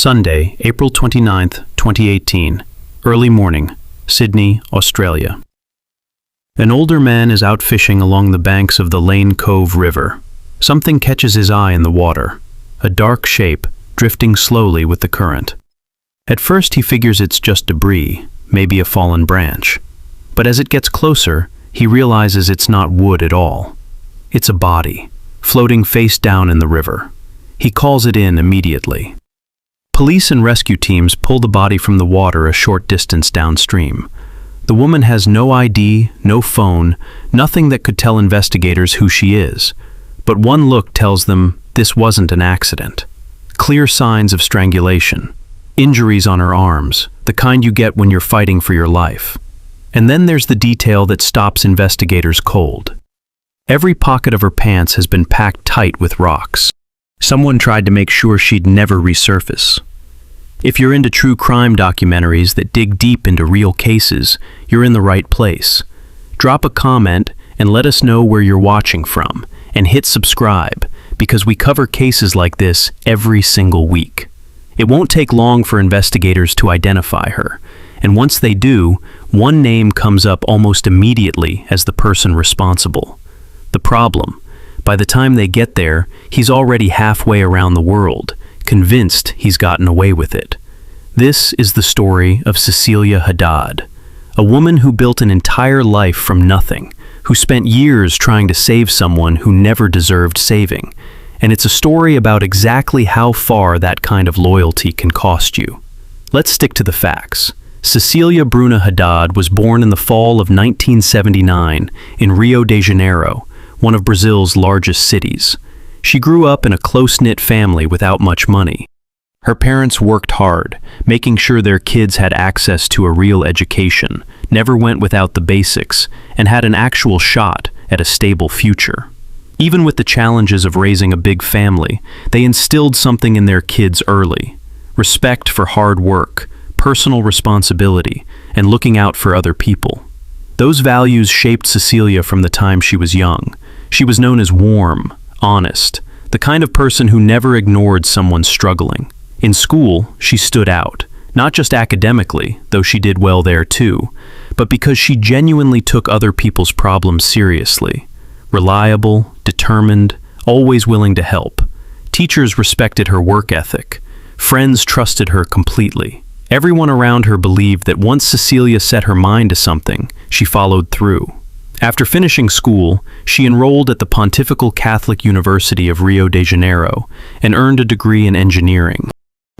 Sunday, April 29th, 2018. Early morning, Sydney, Australia. An older man is out fishing along the banks of the Lane Cove River. Something catches his eye in the water, a dark shape drifting slowly with the current. At first he figures it's just debris, maybe a fallen branch. But as it gets closer, he realizes it's not wood at all. It's a body, floating face down in the river. He calls it in immediately. Police and rescue teams pull the body from the water a short distance downstream. The woman has no ID, no phone, nothing that could tell investigators who she is. But one look tells them this wasn't an accident. Clear signs of strangulation, injuries on her arms, the kind you get when you're fighting for your life. And then there's the detail that stops investigators cold. Every pocket of her pants has been packed tight with rocks. Someone tried to make sure she'd never resurface. If you're into true crime documentaries that dig deep into real cases, you're in the right place. Drop a comment and let us know where you're watching from, and hit subscribe, because we cover cases like this every single week. It won't take long for investigators to identify her, and once they do, one name comes up almost immediately as the person responsible. The problem: by the time they get there, he's already halfway around the world, convinced he's gotten away with it. This is the story of Cecilia Hadad, a woman who built an entire life from nothing, who spent years trying to save someone who never deserved saving. And it's a story about exactly how far that kind of loyalty can cost you. Let's stick to the facts. Cecilia Bruna Hadad was born in the fall of 1979 in Rio de Janeiro, one of Brazil's largest cities. She grew up in a close-knit family without much money. Her parents worked hard, making sure their kids had access to a real education, never went without the basics, and had an actual shot at a stable future. Even with the challenges of raising a big family, they instilled something in their kids early: respect for hard work, personal responsibility, and looking out for other people. Those values shaped Cecilia from the time she was young. She was known as warm, honest, the kind of person who never ignored someone struggling. In school, she stood out, not just academically, though she did well there too, but because she genuinely took other people's problems seriously. Reliable, determined, always willing to help. Teachers respected her work ethic. Friends trusted her completely. Everyone around her believed that once Cecilia set her mind to something, she followed through. After finishing school, she enrolled at the Pontifical Catholic University of Rio de Janeiro and earned a degree in engineering.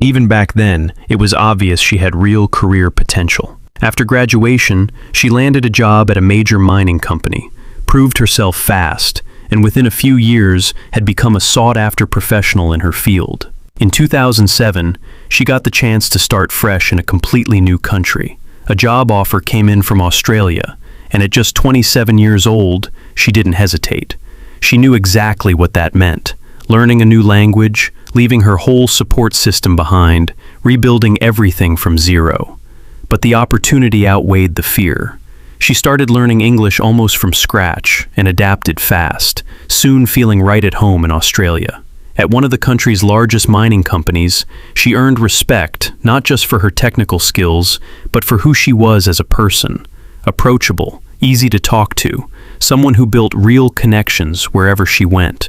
Even back then, it was obvious she had real career potential. After graduation, she landed a job at a major mining company, proved herself fast, and within a few years had become a sought-after professional in her field. In 2007, she got the chance to start fresh in a completely new country. A job offer came in from Australia, and at just 27 years old, she didn't hesitate. She knew exactly what that meant: learning a new language, leaving her whole support system behind, rebuilding everything from zero. But the opportunity outweighed the fear. She started learning English almost from scratch and adapted fast, soon feeling right at home in Australia. At one of the country's largest mining companies, she earned respect not just for her technical skills, but for who she was as a person. Approachable, easy to talk to, someone who built real connections wherever she went.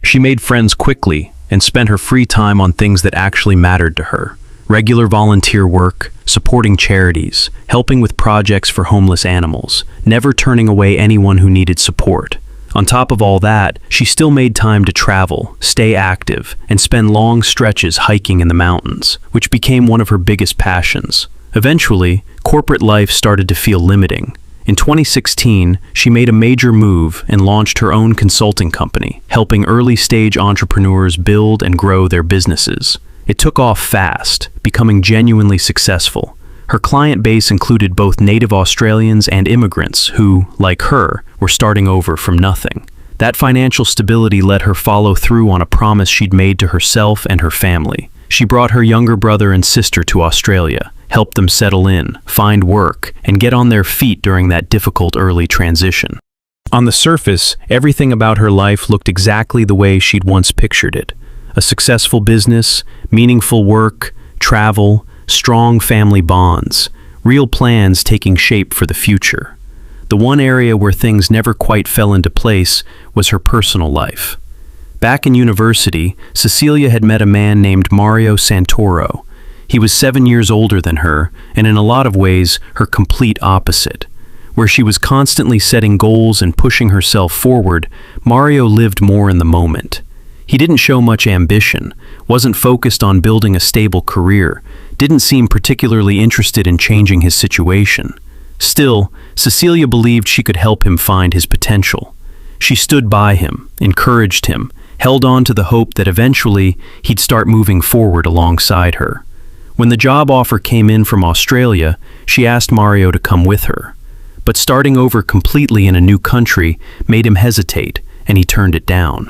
She made friends quickly and spent her free time on things that actually mattered to her: regular volunteer work, supporting charities, helping with projects for homeless animals, never turning away anyone who needed support. On top of all that, she still made time to travel, stay active, and spend long stretches hiking in the mountains, which became one of her biggest passions. Eventually, corporate life started to feel limiting. In 2016, she made a major move and launched her own consulting company, helping early-stage entrepreneurs build and grow their businesses. It took off fast, becoming genuinely successful. Her client base included both native Australians and immigrants who, like her, were starting over from nothing. That financial stability let her follow through on a promise she'd made to herself and her family. She brought her younger brother and sister to Australia, helped them settle in, find work, and get on their feet during that difficult early transition. On the surface, everything about her life looked exactly the way she'd once pictured it. A successful business, meaningful work, travel, strong family bonds, real plans taking shape for the future. The one area where things never quite fell into place was her personal life. Back in university, Cecilia had met a man named Mario Santoro. He was 7 years older than her, and in a lot of ways, her complete opposite. Where she was constantly setting goals and pushing herself forward, Mario lived more in the moment. He didn't show much ambition, wasn't focused on building a stable career, didn't seem particularly interested in changing his situation. Still, Cecilia believed she could help him find his potential. She stood by him, encouraged him, held on to the hope that eventually he'd start moving forward alongside her. When the job offer came in from Australia, she asked Mario to come with her. But starting over completely in a new country made him hesitate, and he turned it down.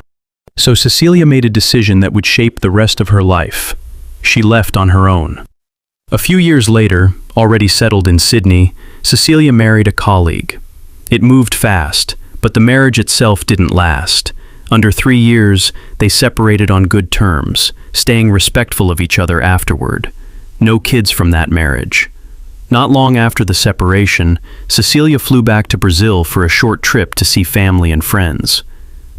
So Cecilia made a decision that would shape the rest of her life. She left on her own. A few years later, already settled in Sydney, Cecilia married a colleague. It moved fast, but the marriage itself didn't last. Under 3 years, they separated on good terms, staying respectful of each other afterward. No kids from that marriage. Not long after the separation, Cecilia flew back to Brazil for a short trip to see family and friends.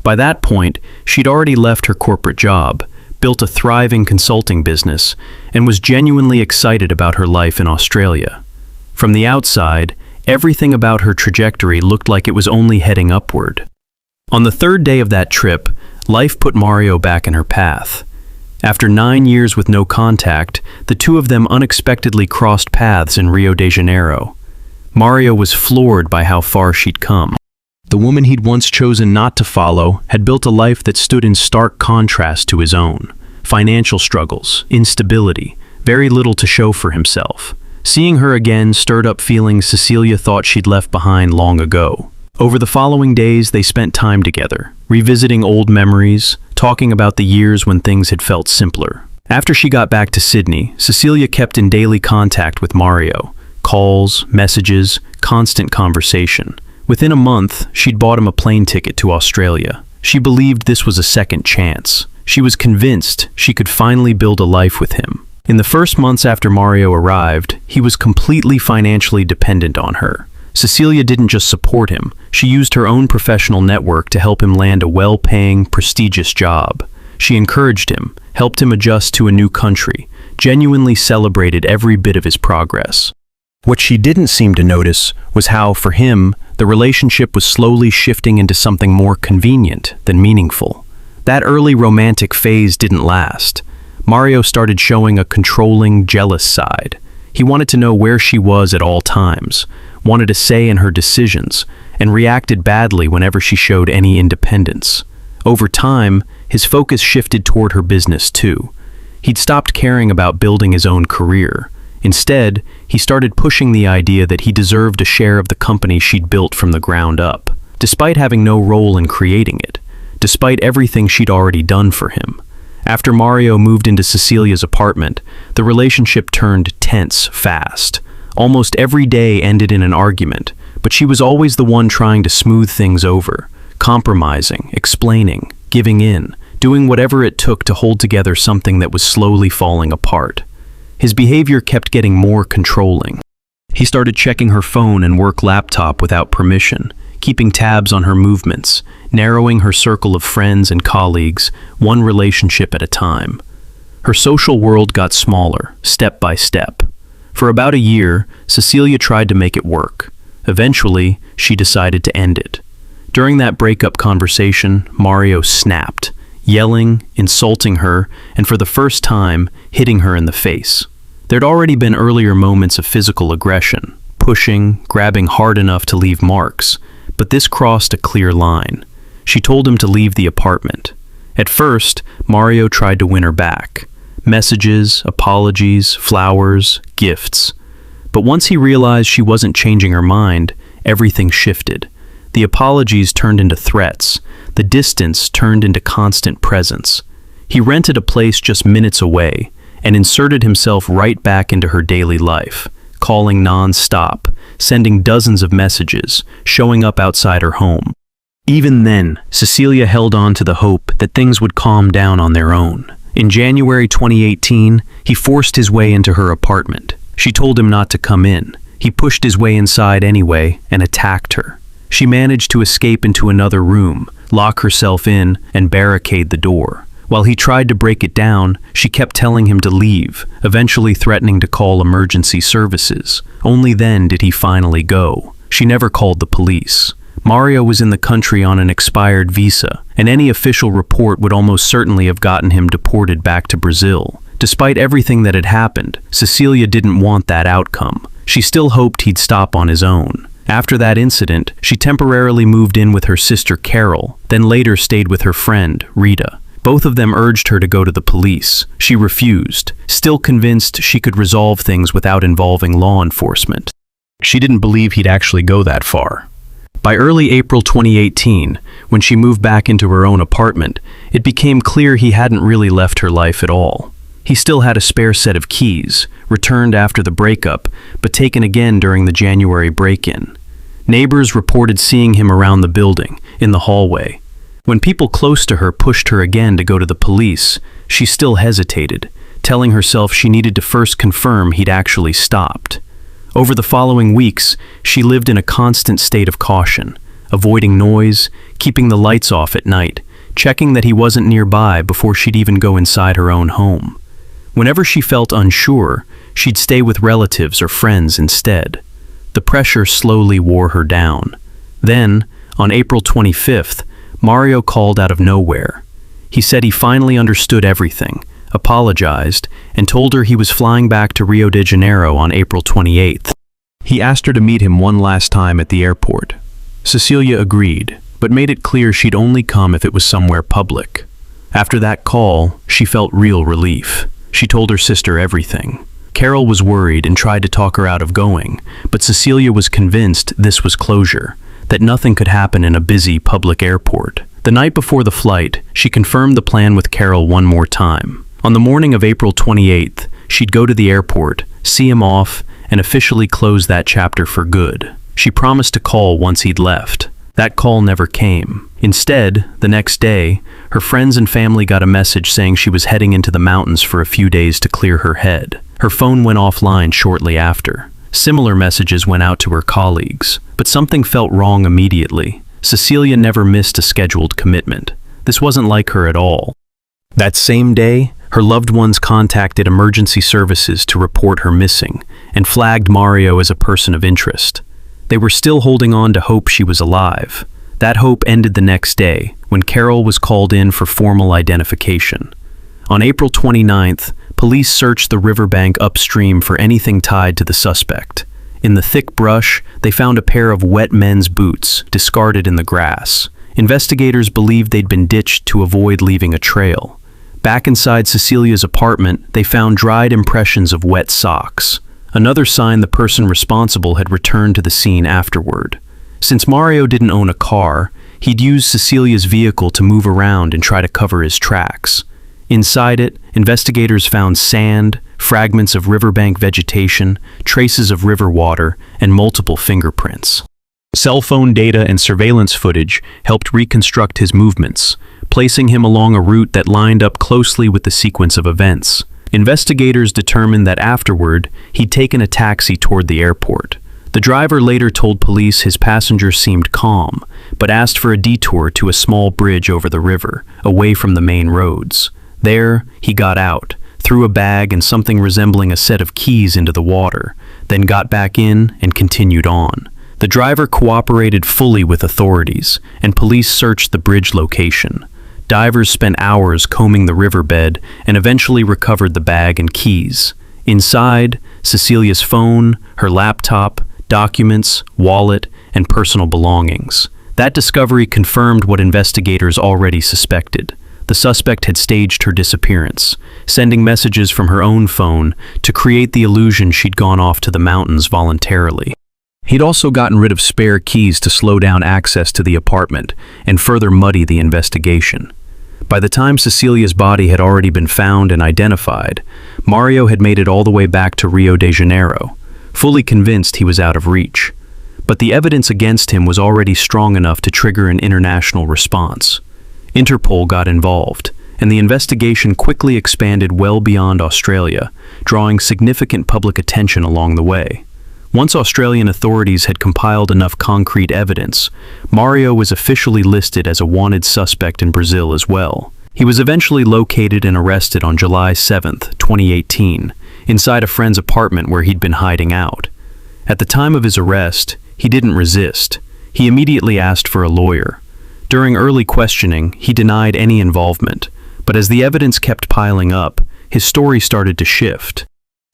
By that point, she'd already left her corporate job, built a thriving consulting business, and was genuinely excited about her life in Australia. From the outside, everything about her trajectory looked like it was only heading upward. On the 3rd day of that trip, life put Mario back in her path. After 9 years with no contact, the two of them unexpectedly crossed paths in Rio de Janeiro. Mario was floored by how far she'd come. The woman he'd once chosen not to follow had built a life that stood in stark contrast to his own. Financial struggles, instability, very little to show for himself. Seeing her again stirred up feelings Cecilia thought she'd left behind long ago. Over the following days, they spent time together, revisiting old memories, talking about the years when things had felt simpler. After she got back to Sydney, Cecilia kept in daily contact with Mario. Calls, messages, constant conversation. Within a month, she'd bought him a plane ticket to Australia. She believed this was a second chance. She was convinced she could finally build a life with him. In the first months after Mario arrived, he was completely financially dependent on her. Cecilia didn't just support him, she used her own professional network to help him land a well-paying, prestigious job. She encouraged him, helped him adjust to a new country, genuinely celebrated every bit of his progress. What she didn't seem to notice was how, for him, the relationship was slowly shifting into something more convenient than meaningful. That early romantic phase didn't last. Mario started showing a controlling, jealous side. He wanted to know where she was at all times, wanted a say in her decisions, and reacted badly whenever she showed any independence. Over time, his focus shifted toward her business too. He'd stopped caring about building his own career. Instead, he started pushing the idea that he deserved a share of the company she'd built from the ground up, despite having no role in creating it, despite everything she'd already done for him. After Mario moved into Cecilia's apartment, the relationship turned tense fast. Almost every day ended in an argument, but she was always the one trying to smooth things over, compromising, explaining, giving in, doing whatever it took to hold together something that was slowly falling apart. His behavior kept getting more controlling. He started checking her phone and work laptop without permission, keeping tabs on her movements, narrowing her circle of friends and colleagues, one relationship at a time. Her social world got smaller, step by step. For about a year, Cecilia tried to make it work. Eventually, she decided to end it. During that breakup conversation, Mario snapped, yelling, insulting her, and for the first time, hitting her in the face. There'd already been earlier moments of physical aggression, pushing, grabbing hard enough to leave marks, but this crossed a clear line. She told him to leave the apartment. At first, Mario tried to win her back. Messages, apologies, flowers, gifts. But once he realized she wasn't changing her mind, everything shifted. The apologies turned into threats. The distance turned into constant presence. He rented a place just minutes away and inserted himself right back into her daily life, calling non-stop, sending dozens of messages, showing up outside her home. Even then, Cecilia held on to the hope that things would calm down on their own. In January 2018, he forced his way into her apartment. She told him not to come in. He pushed his way inside anyway and attacked her. She managed to escape into another room, lock herself in, and barricade the door. While he tried to break it down, she kept telling him to leave, eventually threatening to call emergency services. Only then did he finally go. She never called the police. Mario was in the country on an expired visa, and any official report would almost certainly have gotten him deported back to Brazil. Despite everything that had happened, Cecilia didn't want that outcome. She still hoped he'd stop on his own. After that incident, she temporarily moved in with her sister Carol, then later stayed with her friend, Rita. Both of them urged her to go to the police. She refused, still convinced she could resolve things without involving law enforcement. She didn't believe he'd actually go that far. By early April 2018, when she moved back into her own apartment, it became clear he hadn't really left her life at all. He still had a spare set of keys, returned after the breakup, but taken again during the January break-in. Neighbors reported seeing him around the building, in the hallway. When people close to her pushed her again to go to the police, she still hesitated, telling herself she needed to first confirm he'd actually stopped. Over the following weeks, she lived in a constant state of caution, avoiding noise, keeping the lights off at night, checking that he wasn't nearby before she'd even go inside her own home. Whenever she felt unsure, she'd stay with relatives or friends instead. The pressure slowly wore her down. Then, on April 25th, Mario called out of nowhere. He said he finally understood everything, apologized, and told her he was flying back to Rio de Janeiro on April 28th. He asked her to meet him one last time at the airport. Cecilia agreed, but made it clear she'd only come if it was somewhere public. After that call, she felt real relief. She told her sister everything. Carol was worried and tried to talk her out of going, but Cecilia was convinced this was closure, that nothing could happen in a busy public airport. The night before the flight, she confirmed the plan with Carol one more time. On the morning of April 28th, she'd go to the airport, see him off, and officially close that chapter for good. She promised to call once he'd left. That call never came. Instead, the next day, her friends and family got a message saying she was heading into the mountains for a few days to clear her head. Her phone went offline shortly after. Similar messages went out to her colleagues, but something felt wrong immediately. Cecilia never missed a scheduled commitment. This wasn't like her at all. That same day, her loved ones contacted emergency services to report her missing and flagged Mario as a person of interest. They were still holding on to hope she was alive. That hope ended the next day, when Carol was called in for formal identification. On April 29th, police searched the riverbank upstream for anything tied to the suspect. In the thick brush, they found a pair of wet men's boots, discarded in the grass. Investigators believed they'd been ditched to avoid leaving a trail. Back inside Cecilia's apartment, they found dried impressions of wet socks. Another sign the person responsible had returned to the scene afterward. Since Mario didn't own a car, he'd used Cecilia's vehicle to move around and try to cover his tracks. Inside it, investigators found sand, fragments of riverbank vegetation, traces of river water, and multiple fingerprints. Cell phone data and surveillance footage helped reconstruct his movements, placing him along a route that lined up closely with the sequence of events. Investigators determined that afterward, he'd taken a taxi toward the airport. The driver later told police his passenger seemed calm, but asked for a detour to a small bridge over the river, away from the main roads. There, he got out, threw a bag and something resembling a set of keys into the water, then got back in and continued on. The driver cooperated fully with authorities, and police searched the bridge location. Divers spent hours combing the riverbed and eventually recovered the bag and keys. Inside, Cecilia's phone, her laptop, documents, wallet, and personal belongings. That discovery confirmed what investigators already suspected. The suspect had staged her disappearance, sending messages from her own phone to create the illusion she'd gone off to the mountains voluntarily. He'd also gotten rid of spare keys to slow down access to the apartment and further muddy the investigation. By the time Cecilia's body had already been found and identified, Mario had made it all the way back to Rio de Janeiro, fully convinced he was out of reach. But the evidence against him was already strong enough to trigger an international response. Interpol got involved, and the investigation quickly expanded well beyond Australia, drawing significant public attention along the way. Once Australian authorities had compiled enough concrete evidence, Mario was officially listed as a wanted suspect in Brazil as well. He was eventually located and arrested on July 7, 2018, inside a friend's apartment where he'd been hiding out. At the time of his arrest, he didn't resist. He immediately asked for a lawyer. During early questioning, he denied any involvement, but as the evidence kept piling up, his story started to shift.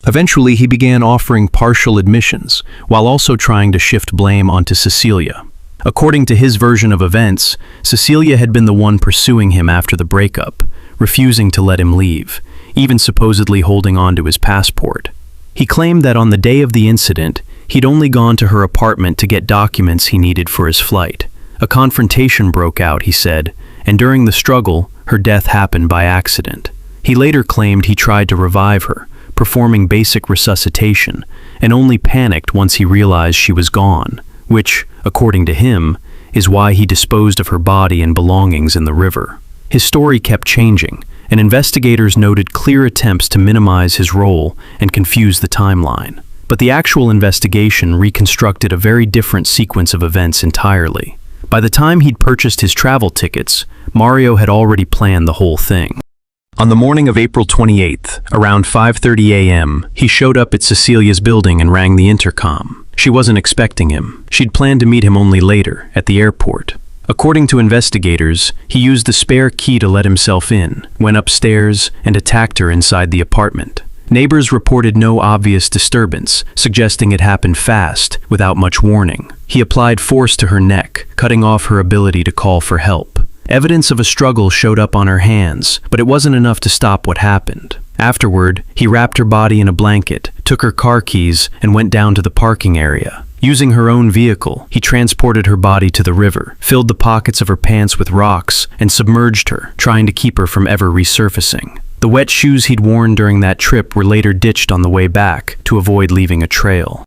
Eventually, he began offering partial admissions, while also trying to shift blame onto Cecilia. According to his version of events, Cecilia had been the one pursuing him after the breakup, refusing to let him leave, even supposedly holding on to his passport. He claimed that on the day of the incident, he'd only gone to her apartment to get documents he needed for his flight. A confrontation broke out, he said, and during the struggle, her death happened by accident. He later claimed he tried to revive her, performing basic resuscitation, and only panicked once he realized she was gone, which, according to him, is why he disposed of her body and belongings in the river. His story kept changing, and investigators noted clear attempts to minimize his role and confuse the timeline. But the actual investigation reconstructed a very different sequence of events entirely. By the time he'd purchased his travel tickets, Mario had already planned the whole thing. On the morning of April 28th, around 5:30 a.m., he showed up at Cecilia's building and rang the intercom. She wasn't expecting him. She'd planned to meet him only later, at the airport. According to investigators, he used the spare key to let himself in, went upstairs, and attacked her inside the apartment. Neighbors reported no obvious disturbance, suggesting it happened fast, without much warning. He applied force to her neck, cutting off her ability to call for help. Evidence of a struggle showed up on her hands, but it wasn't enough to stop what happened. Afterward, he wrapped her body in a blanket, took her car keys, and went down to the parking area. Using her own vehicle, he transported her body to the river, filled the pockets of her pants with rocks, and submerged her, trying to keep her from ever resurfacing. The wet shoes he'd worn during that trip were later ditched on the way back to avoid leaving a trail.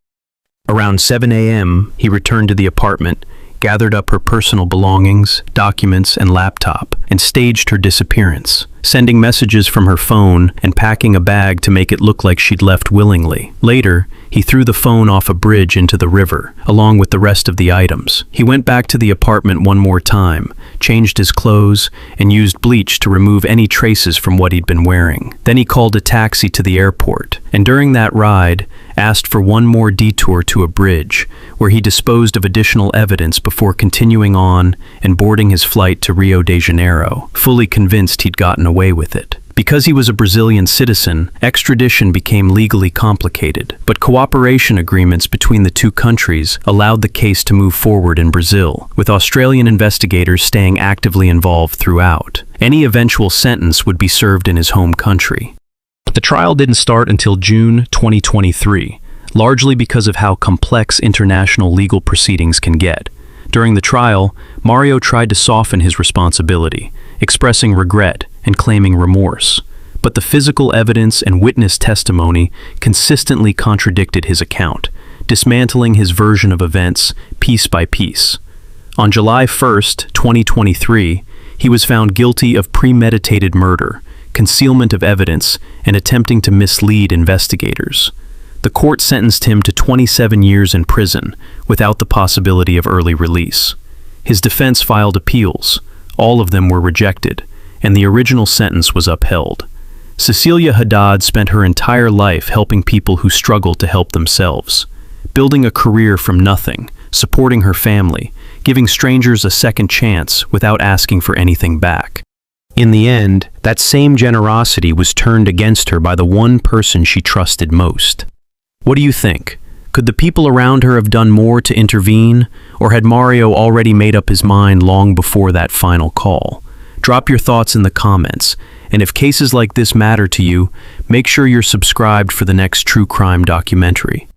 Around 7 a.m., he returned to the apartment, gathered up her personal belongings, documents, and laptop, and staged her disappearance, sending messages from her phone and packing a bag to make it look like she'd left willingly. Later, he threw the phone off a bridge into the river, along with the rest of the items. He went back to the apartment one more time, changed his clothes, and used bleach to remove any traces from what he'd been wearing. Then he called a taxi to the airport, and during that ride, asked for one more detour to a bridge, where he disposed of additional evidence before continuing on and boarding his flight to Rio de Janeiro, fully convinced he'd gotten away with it. Because he was a Brazilian citizen, extradition became legally complicated, but cooperation agreements between the two countries allowed the case to move forward in Brazil, with Australian investigators staying actively involved throughout. Any eventual sentence would be served in his home country. The trial didn't start until June 2023, largely because of how complex international legal proceedings can get. During the trial, Mario tried to soften his responsibility, expressing regret and claiming remorse. But the physical evidence and witness testimony consistently contradicted his account, dismantling his version of events piece by piece. On July 1st, 2023, he was found guilty of premeditated murder, concealment of evidence, and attempting to mislead investigators. The court sentenced him to 27 years in prison, without the possibility of early release. His defense filed appeals. All of them were rejected, and the original sentence was upheld. Cecilia Hadad spent her entire life helping people who struggled to help themselves, building a career from nothing, supporting her family, giving strangers a second chance without asking for anything back. In the end, that same generosity was turned against her by the one person she trusted most. What do you think? Could the people around her have done more to intervene, or had Mario already made up his mind long before that final call? Drop your thoughts in the comments, and if cases like this matter to you, make sure you're subscribed for the next true crime documentary.